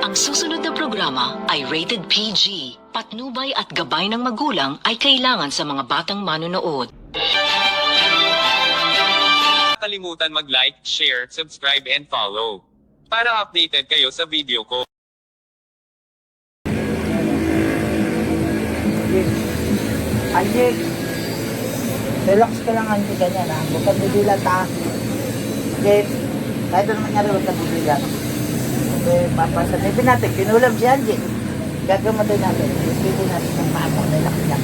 Ang susunod na programa ay rated PG. Patnubay at gabay ng magulang ay kailangan sa mga batang manonood. Kalimutan mag-like, share, subscribe and follow. Para updated kayo sa video ko. Anjik, relax ka lang Anjik, ganyan ha. Huwag kang bibilat ha. Okay, kahit ano mangyari huwag kang bibilat. Okay, papasanipin natin. Kinulam si Anjik. Gagamatay natin. Pwede natin ng paapang relax niya.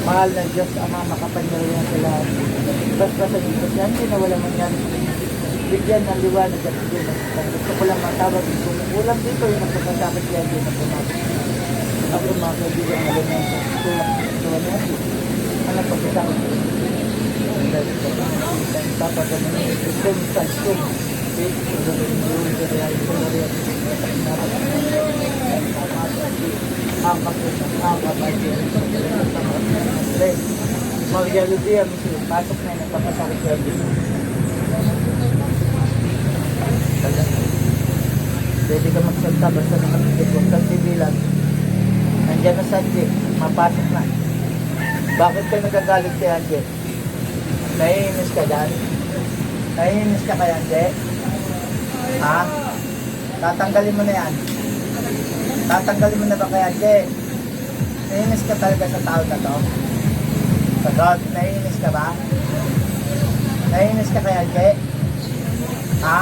Mahal na Diyos, Ama, makapangyarihan sa lahat. Pasanipin ko si Anjik na wala mangyari. Bigyan ng liwanag at bigyan. Gusto ko lang matawag. Kumukulang dito yung nagpapasakit si Anjik na pumasok. Ako mga kaibigan na lang sa tulak natin. Ano pagkasama ko? Papagaman yung system sa system. Magyalo diya, pasok na yung nagpapasakit sa Anjik. Pwede ka magsalta basta nakapigit. Huwag kang bibilang. Nandiyan na si Anjik, mapasok na. Bakit ka nagagalit si Anjik? Naiinis ka dyan? Naiinis ka kay Anjik? Ha? Tatanggalin mo na yan. Tatanggalin mo na ba kay Anjik? Naiinis ka talaga sa tao na to? Sagot, naiinis ka ba? Naiinis ka kay Anjik? Ha?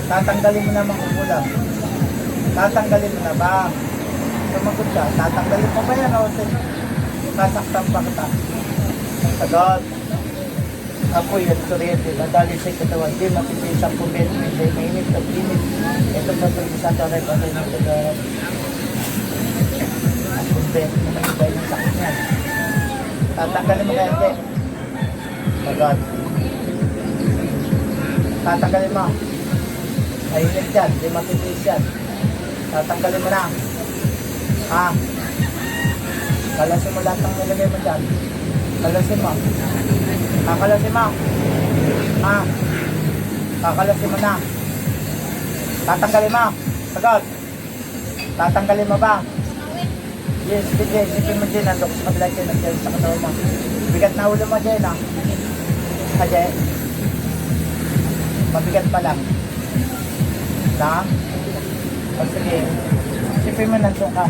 Tatanggalin mo na mga kukulang. Tatanggalin mo na ba? Sumagot ka, tatanggalin mo ba yan o sasaktan pa kita? Sagot. Apoy at kuryente, nadali sa katawan, di matipid sa pumit, hindi mainit at init. Ito ba ito sa taray pa rin ang tagarap? Ang pumit, naman yung sakit niyan. Tatanggalin mo kaya, hindi? Sagot. Tatanggalin mo. Mainit yan, di matipid yan. Tatanggalin mo na. Ha? Kalasin mo lahat ng nilagay mo dyan. Kalasin mo. Kakalasin mo. Ha? Kakalasin mo na. Tatanggalin mo. Sagot. Tatanggalin mo ba? Yes, sige. Sipin mo din. Nandok sa kabila dyan. Nandiyan sa katawan mo. Bigat na ulo mo dyan, ha? Kaya? Mabigat pa lang. Ha? O sige. Sipin mo nandun ka.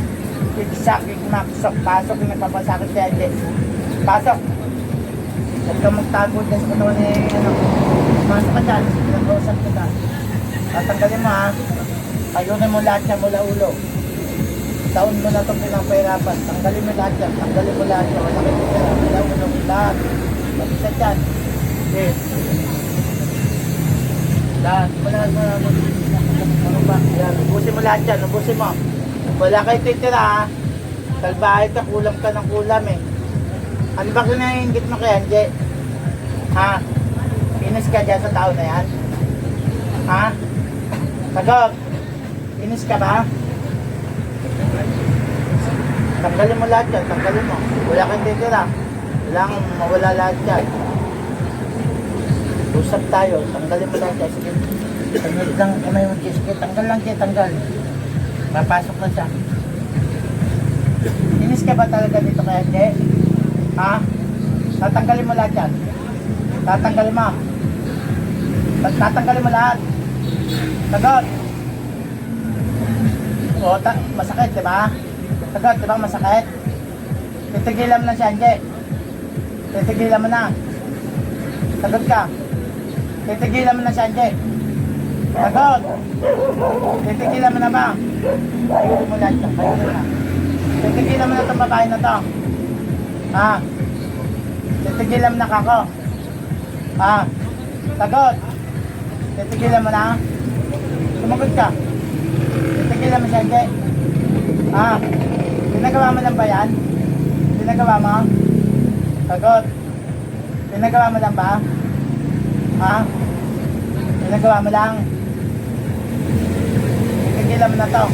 Sakit na, pasok yung nagpapasakit si Anjik. Pasok. Huwag kang magtago dyan sa katawan ni ano. Masok ka dyan. Pinag-uusap kita. Tatanggalin mo ha. Ayunin mo lahat yan mula ulo. Taon mo na itong pinapahirapan. Tanggalin mo lahat yan. Tanggalin mo lahat yan. Wala kayo dyan. Wala ulo. Lahat. Mag-isa dyan. Okay. Lahat. Wala mo. Ano ba? Yan. Ubusin mo lahat yan. Ubusin mo. Wala kayo titira ha. Salbahay ka, kulam ka ng kulam eh. Ano ba kinaingit mo kay Anjik? Ha? Inis ka dyan sa tao na yan? Ha? Sagot? Inis ka ba? Tanggalin mo lahat yan, tanggalin mo. Wala kang titira. Walang mawala lahat yan. Usap tayo, tanggalin mo lahat yan. Sige. Tanggal lang, kamay mo Jessica. Tanggal lang siya, tanggal. Papasok na siya. Inis ka ba talaga dito kaya hindi? Ha? Tatanggalin mo lahat yan. Tatanggalin mo. Tatanggalin mo lahat. Sagot. O, masakit, diba? Sagot, diba masakit? Titigilan mo na si Anjik. Titigilan mo na. Sagot ka. Titigilan mo na si Anjik. Sagot. Titigilan mo na ba? Ayun mo lahat yan. Ayun na. Titigilan mo na itong babae na to. Ha? Titigilan mo na kako. Ha? Sagot. Titigilan mo na. Sumagot ka. Titigilan mo siya, hindi. Ha? Pinagawa mo lang ba yan? Pinagawa mo? Sagot. Pinagawa mo lang ba? Ha? Pinagawa mo lang. Titigilan mo na to.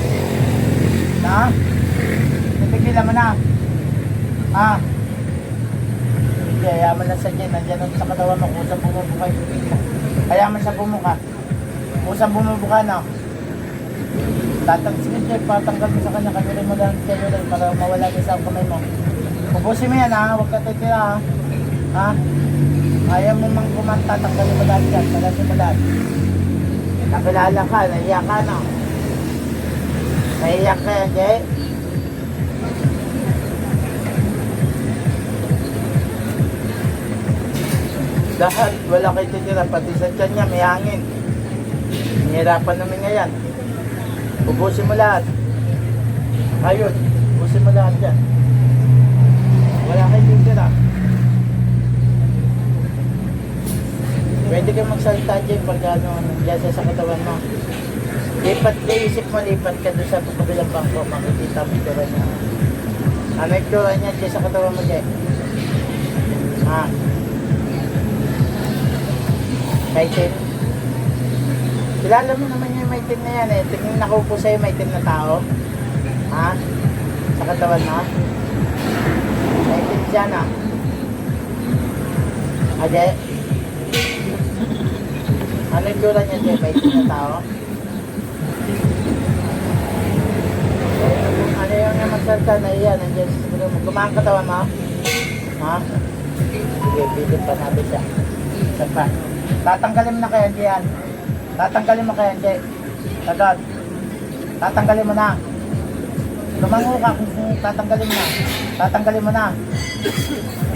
Ha? Titigilan mo na. Ha? Hindi, ayaman na sa dyan. Nandiyan sa katawan mo. Kusang bumubuka yung ayaman siya bumuka. Kusang bumubuka na. Sige, patanggal mo sa kanya, kanyari mo lang kayo rin para mawala din sa kamay mo. Ubusin mo yan ha, huwag ka titira ha. Ha? Ayaw mo mang kumanta, tanggalin mo lahat yan, tanggalin mo lahat. Nakilala ka, nahiya ka na. Nahiya ka yan, Jay. Lahat, wala kayo titira, pati sa tiyan niya, may hangin. Nihirapan namin ngayon. Ubusin mo lahat. Ayun, ubusin mo lahat dyan. Wala kayo titira. Pwede kayo magsalita dyan pag ano, nandiyan sa katawan mo. Lipat ka, isip mo, lipat ka doon sa kabilang bangko, makikita mo ito rin niya. Ano yung tura niya dyan sa katawan mo dyan? Ha? Maitim? Kilala mo naman yung maitim na yan eh. Tingin nakaupo sa'yo maitim na tao. Ha? Sa katawan mo? Maitim siya na. Ade? Ano yung tura niya dyan? Maitim na tao? Ano yung magsalta na iyan? Nandiyan sa siguro mo. Gumaan katawan mo? Ha? Sige, bitin pa natin siya. Isa pa. Tatanggalin mo na kaya diyan. Tatanggalin mo kaya diyan. Agad. Tatanggalin mo na. Lumango ka kung tatanggalin mo na. Tatanggalin mo na.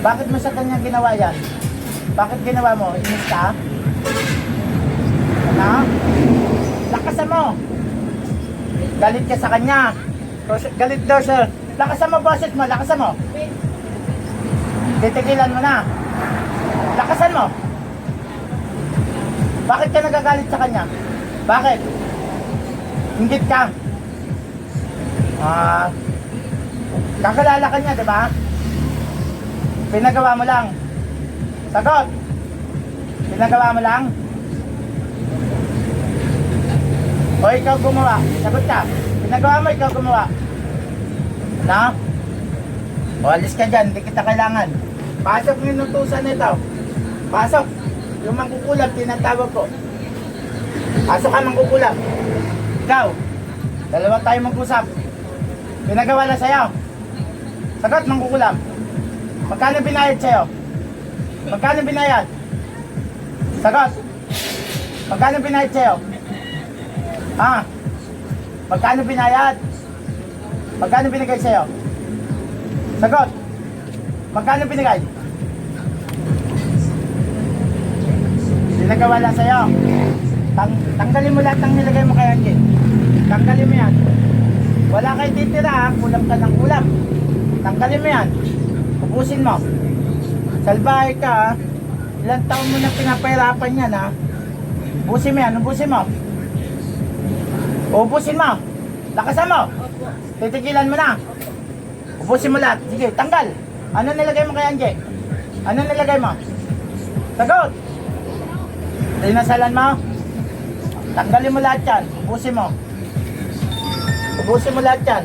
Bakit mo sa kanya ginawa yan? Bakit ginawa mo? Inis ka? Ano? Lakasan mo. Galit ka sa kanya. Galit daw siya. Lakasan mo boses mo. Lakasan mo. Titigilan mo na. Lakasan mo. Bakit ka nagagalit sa kanya? Bakit? Inggit ka? Kakalala ka niya, di ba? Pinagawa mo lang. Sagot! Pinagawa mo lang? O ikaw gumawa? Sagot ka. Pinagawa mo, ikaw gumawa. Na? O alis ka dyan, hindi kita kailangan. Pasok mo yung utusan nito. Pasok. Yung mangkukulam, tinatawag ko. Pasok ka, mangkukulam. Ikaw, dalawa tayo mag-usap. Pinagawa na sa'yo. Sagot, mangkukulam. Magkano binayad sa'yo? Magkano binayad? Sagot. Magkano binayad sa'yo? Ha? Magkano binayad? Magkano binigay sa'yo? Sagot. Magkano binigay? Pinagawa lang sa'yo. Tanggalin mo lahat ng nilagay mo kay Angel. Tanggalin mo yan. Wala kayo titira ha. Kulam ka ng kulam. Tanggalin mo yan. Ubusin mo. Salbahe ka ha. Ilang taon mo na pinapahirapan yan ha. Ubusin mo yan. Ubusin mo. Ubusin mo. Lakasan mo. Titigilan mo na. Ubusin mo lahat. Sige, tanggal. Ano nilagay mo kay Angel? Ano nilagay mo? Sagot. Dinasalan mo? Tanggalin mo lahat yan. Ubusin mo. Ubusin mo lahat yan.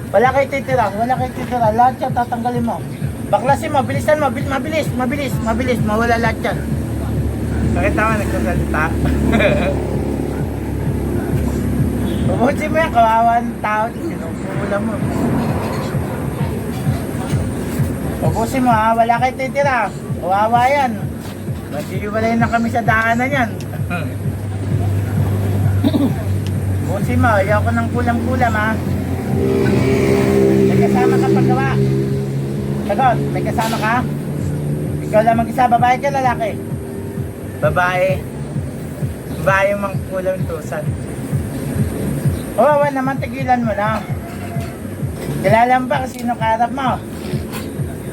Wala kayo titira. Wala kayo titira. Lahat yan tatanggalin mo. Baklasin mo. Bilisan mo. Mabilis. Mabilis. Mabilis. Mawala lahat yan. Nakita mo nagsasalita. Ubusin mo yan. Kawawan tao. Sinupula mo. Ubusin mo ha. Wala kayo titira. Kawawa yan. Maghihiwalay na kami sa daanan yan. Busin mo, ayaw ko ng kulam-kulam ha. May kasama ka paggawa. Sagot, may kasama ka? Ikaw lang mag-isa, babae ka lalaki? Babae. Babae yung mga kulam tusan. Oo, naman tigilan mo na. Kilala mo ba kung sino kaharap mo?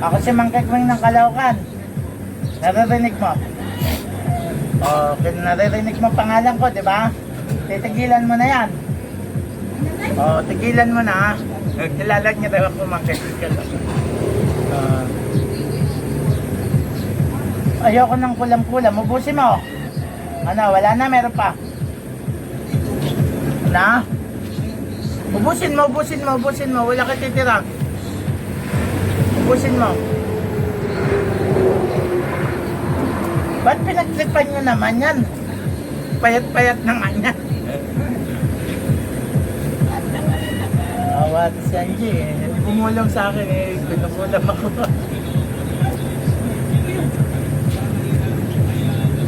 Ako si Mangkagwing ng Caloocan. Naririnig mo? O, naririnig mo pangalan ko, di ba? Titigilan mo na yan. O, tigilan mo na. Kilala niya daw ako Mangkagwing. Ayoko ng kulam-kulam. Ubusin mo. Ano, wala na, meron pa. Na? Ubusin mo, ubusin mo, ubusin mo. Wala ka titira. Ubusin mo. Ba't pinagtripan nyo naman yan? Payat-payat naman yan. Ate si Angie eh. Kumulong sa akin eh. Pinukulam ako.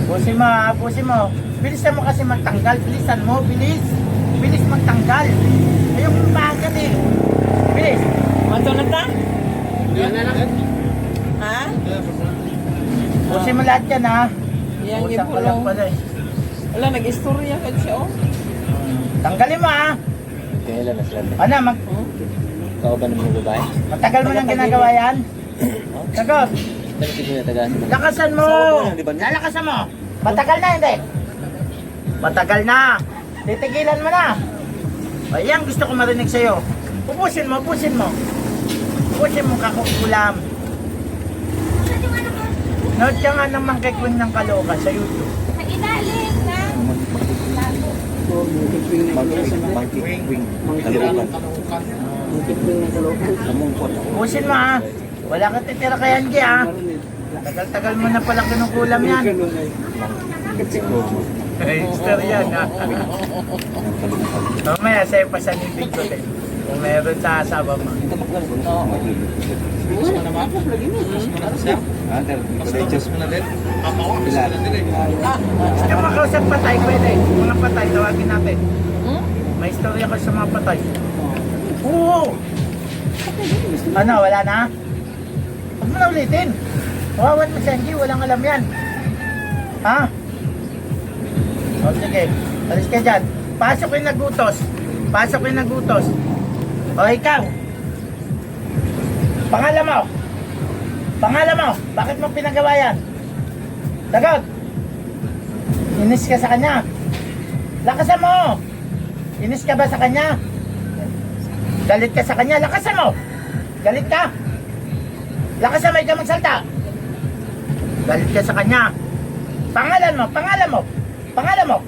Pusin mo ha, pusin mo. Bilisan mo kasi magtanggal. Bilisan mo, bilis. Bilis magtanggal. Ayong bagal eh. Bilis. Ano na ta? Ha? Pusin mo lahat yan ha. Yan, Pusan ko lang pala eh. Wala, nag-istorya ka siya, oh. Tanggalin mo ha. Kailan na sila? Ano, Ikaw ba naman babae? matagal mo nang ginagawa yan? Sagot. Pero siguro na tagaan. Lakasan mo! Lalakasan mo! Matagal na, hindi? Matagal na! Titigilan mo na! Ayan, gusto ko marinig sa'yo. Pupusin mo, pupusin mo. Pupusin mo kakukulam. Nood ka nga ng Mangkekwing ng Caloocan sa YouTube. Pupusin mo ha. Wala kang titira kay Angie ha. Tagal-tagal mo na pala kinukulam yan. Ay, istorya na. Mamaya sa'yo pa sa nibig ko din. Kung meron sa asawa mo. Gusto makausap patay, pwede. Mga patay, tawagin natin. May istorya ko sa mga patay. Oo! Ano, wala na? Huwag mo na ulitin. Kawawan mo si Angie, walang alam yan. Ha? O sige, alis ka dyan. Pasok yung nagutos. Pasok yung nagutos. O ikaw. Pangalan mo. Pangalan mo. Bakit mo pinagawa yan? Sagot. Inis ka sa kanya. Lakasan mo. Inis ka ba sa kanya? Galit ka sa kanya. Lakasan mo. Galit ka. Lakasan mo, ikaw magsalta. Galit ka sa kanya. Pangalan mo. Pangalan mo. Pangalan mo.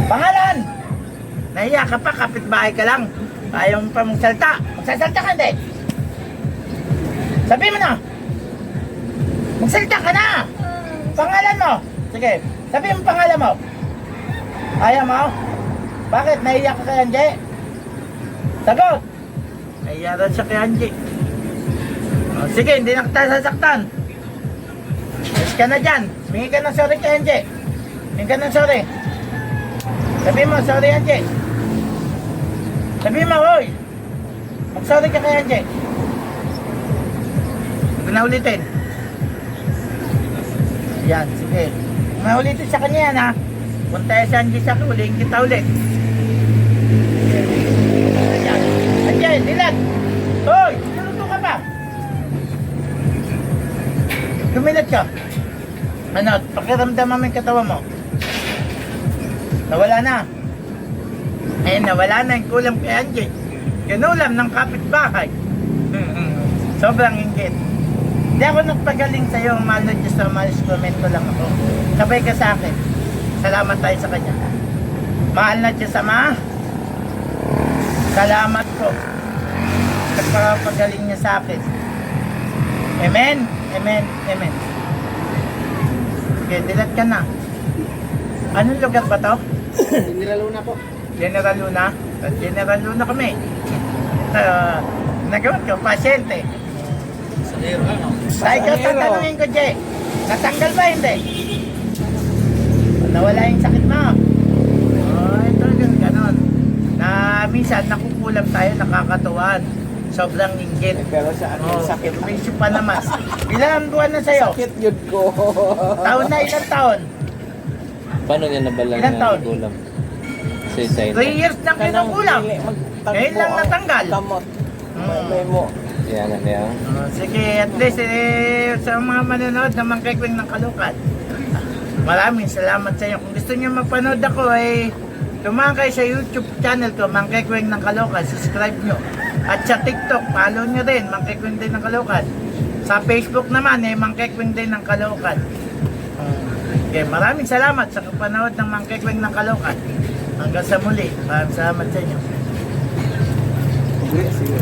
Pangalan. Nahiya ka pa, kapitbahay ka lang. Ayaw mo pa magsalta. Magsasalta ka hindi. Sabi mo na. Magsalta ka na. Pangalan mo. Sige, sabi mo pangalan mo. Ayaw mo? Bakit? Nahiya ka kay Angie? Sagot. Nahiya rin siya kay Angie. O, sige, hindi na kita sasaktan. Yes ka na dyan. Mingi ka ng sorry kay Angie. Mingi ka ng sorry. Sabi mo, sorry Angie. Sabi mo, hoy. Mag-sorry ka kay Angie. Huwag na ulitin. Yan, sige. Huwag na ulitin sa kanya yan ha. Kung tayo sa Angie sa akin, ulitin kita ulit. Yan. Angie, dilat. Hoy, naluto ka pa. Dumilat ka. Ano, pakiramdaman mo yung katawan mo. Nawala na. Eh, nawala na yung kulam kay Angie. Kinulam ng kapitbahay. Sobrang inggit. Hindi ako nagpagaling sa'yo. Mahal na Diyos na malis komento lang ako. Sabay ka sa akin. Salamat tayo sa kanya. Mahal na Diyos Ama. Salamat ko. Nagpapagaling niya sa akin. Amen. Amen. Amen. Sige, dilat ka na. Anong lugar ba to? General Luna po. General Luna? General Luna kami. Ito, nagawa ko, pasyente. Sa ikaw tatanungin ko, Jay. Natanggal ba hindi? Nawala yung sakit mo. Oh, ito yung ganon. Na minsan nakukulam tayo, nakakatuwan. Sobrang inggit. Pero sa akin, Oh, sakit. may issue pa naman. Ilang buwan na sa'yo? Sakit yun ko. Taon na, ilang taon? Paano niya nabala Ilang taon? kulam? Sa isa 3 years na kinukulam. Ngayon lang natanggal. Kamot. Mm. mo. Yan na niya. Oh, sige, at least sa mga manonood na Mangkekwing ng Caloocan, maraming salamat sa inyo. Kung gusto niyo mapanood ako, tumahan kayo sa YouTube channel ko, Mangkekwing ng Caloocan, subscribe nyo. At sa TikTok, follow nyo rin, Mangkekwing din ng Caloocan. Sa Facebook naman, Mangkekwing din ng Caloocan. Okay, maraming salamat sa kapanood ng Mangkekwing ng Caloocan. Hanggang sa muli, maraming salamat sa inyo. Sige.